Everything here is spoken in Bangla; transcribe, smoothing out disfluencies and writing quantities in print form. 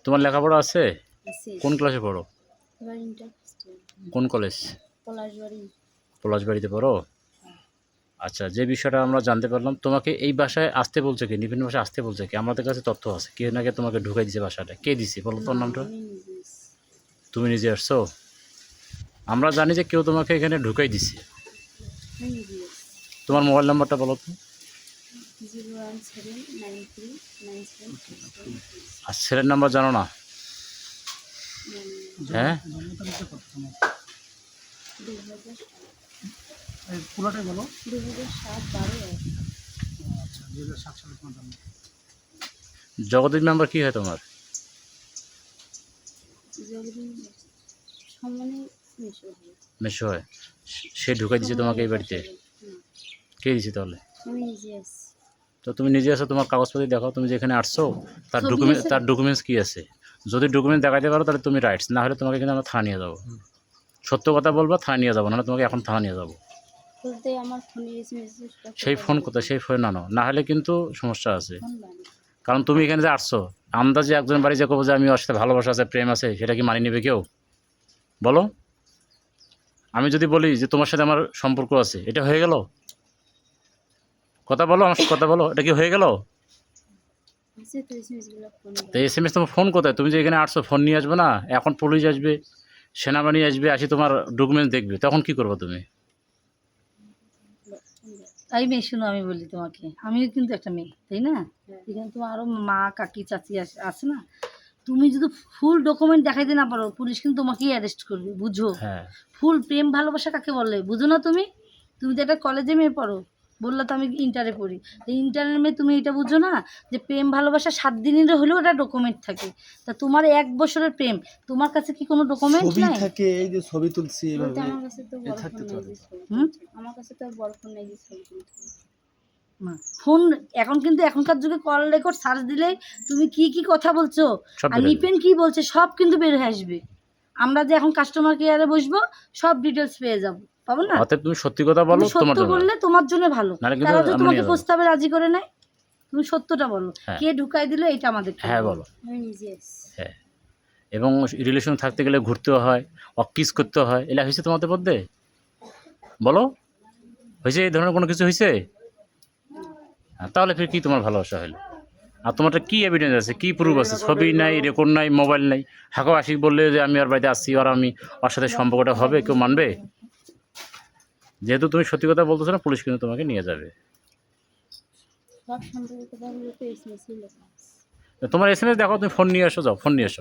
তোমার লেখাপড়া আছে? আছে। কোন ক্লাসে পড়ো? এবার ইন্টার ফার্স্ট ইয়ার। কোন কলেজ? পলাশবাড়ি। পলাশবাড়িতে পড়ো? আচ্ছা, যে বিষয়টা আমরা জানতে পারলাম, তোমাকে এই বাসায় আসতে বলছে কি, বিভিন্ন বাসায় আসতে বলছে কি? আমাদের কাছে তথ্য আছে কে নাকি তোমাকে ঢুকাই দিছে বাসাটা। কে দিছে বলো তোর না, নামটা? আমি নিজে এসেছি। তুমি নিজে আসছো? আমরা জানি যে কেউ তোমাকে এখানে ঢুকাই দিছে। আমি নিজে এসেছি। তোমার মোবাইল নাম্বারটা বলো তো। 017939767 আর ছেলের নাম্বার জানো না? হ্যাঁ, 2007 পুরোটাই বলো। 2007-12 আচ্ছা, 2007 সালে তোমার জন্ম। জগদীপ মেম্বার কি হয় তোমার? জগদিন সম্মানে মিশো হয়। মেশো হয়। সে ঢুকাই দিছে তোমাকে এই বাড়িতে? কে দিছে তাহলে? আমি নিজে এসেছি। তো তুমি নিজে আসো, তোমার কাগজপাতি দেখাও, তুমি যেখানে আসছো তার ছবি ডকুমেন্ট, আছে। তার ডকুমেন্টস কি আছে? যদি ডকুমেন্ট দেখাতে পারো তাহলে তুমি রাইটস, না হলে তোমাকে কিন্তু আমরা থানা নিয়ে যাবো। সত্য কথা বলবা, থানা নিয়ে যাবো, নাহলে তোমাকে এখন থানা নিয়ে যাবো। বলতে আমার ফোনে এসএমএস সেই ফোন কোথায়? সেই ফোন আনো, না হলে কিন্তু সমস্যা আছে। ফোন বানি। কারণ তুমি এখানে যে আসছো, আন্দাজে একজন বাড়ি যে কবো যে আমি ওর সাথে ভালোবাসা আছে, প্রেম আছে, সেটা কি মানিয়ে নেবে কেউ? বলো। আমি যদি বলি যে তোমার সাথে আমার সম্পর্ক আছে, এটা হয়ে গেল? কথা বলো, আমার সাথে কথা বলো, এটা কি হয়ে গেল? আছে তো এসএমএসগুলো ফোনে তো এসএমএস তোমার ফোন কোথায়? তুমি যে এখানে আসছো, ফোন নিয়ে আসবে না? এখন পুলিশ আসবে, সেনাবাহিনী আসবে, আসি তোমার ডকুমেন্টস দেখবে, তখন কি করবে তুমি? তাই মেয়ে, শুনো আমি বলি তোমাকে, আমিও কিন্তু একটা মেয়ে, তাই না? এখানে তোমার আরও মা, কাকি, চাচি আছে না? তুমি যদি ফুল ডকুমেন্ট দেখাইতে না পারো, পুলিশ কিন্তু তোমাকেই অ্যারেস্ট করবে, বুঝো? হ্যাঁ, ফুল প্রেম ভালোবাসা কাকে বলে বুঝো না তুমি? তুমি তো একটা কলেজে মেয়ে পড়ো, বললো তো আমি ইন্টারে পড়ি। তো ইন্টারের মেয়ে তুমি এটা বুঝো না যে প্রেম ভালোবাসা 7 দিনের হলেও ওটা ডকুমেন্ট থাকে? তা তোমার 1 বছরের প্রেম, তোমার কাছে কি কোনো ডকুমেন্ট ছবি নাই? থাকে, এই যে ছবি তুলছি বলতে এইভাবে। আমার কাছে তো বড় থাকতে ফোন নাই পারে। যে ছবি হুম? তুলতে। আমার কাছে তো আর বড় ফোন নাই যে ছবি তুলতে হবে। না, ফোন এখন কিন্তু এখনকার যুগে কল রেকর্ড সার্চ দিলেই তুমি কি কি কথা বলছো সব আর বেরোবে। নিপেন কি বলছে সব কিন্তু বের হয়ে আসবে। আমরা যে এখন কাস্টমার কেয়ারে বসবো, সব ডিটেলস পেয়ে যাবো, পাবো না? অতএব তুমি সত্যি কথা বলো, তুমি তোমার সত্য জন্য। বললে তোমার জন্য ভালো। নাহলে কিন্তু তারা যদি আমরা তোমাকে নিয়ে যাবো। প্রস্তাবে রাজি করে নেয়, তুমি সত্যটা বলো, হ্যাঁ। কে ঢুকাই দিল এটা আমাদের হ্যাঁ বলো। আমি নিজে এসেছি। হ্যাঁ, এবং রিলেশন থাকতে গেলে ঘুরতেও হয়, কিস করতে হয়, এলা হয়েছে তোমাদের মধ্যে? বলো, হয়েছে? এই ধরনের কোনো কিছু হয়েছে? তাহলে ফির কি তোমার ভালোবাসা হলো? আর তোমারটা কি এভিডেন্স আছে, কি প্রুফ আছে? ছবি নাই, রেকর্ড নাই, মোবাইল নাই। হাঁকো আশিক বললে যে আমি ওর বাড়িতে আসছি, আর আমি ওর সাথে সম্পর্কটা হবে, কেউ মানবে? যেহেতু তুমি সত্যি কথা বলতেছো না, পুলিশ কিন্তু তোমাকে নিয়ে যাবে। সব সম্পর্কে কথাগুলো তো এসএমএসই লেখা আছে। তোমার এসএমএস দেখো, তুমি ফোন নিয়ে এসো, যাও ফোন নিয়ে এসো।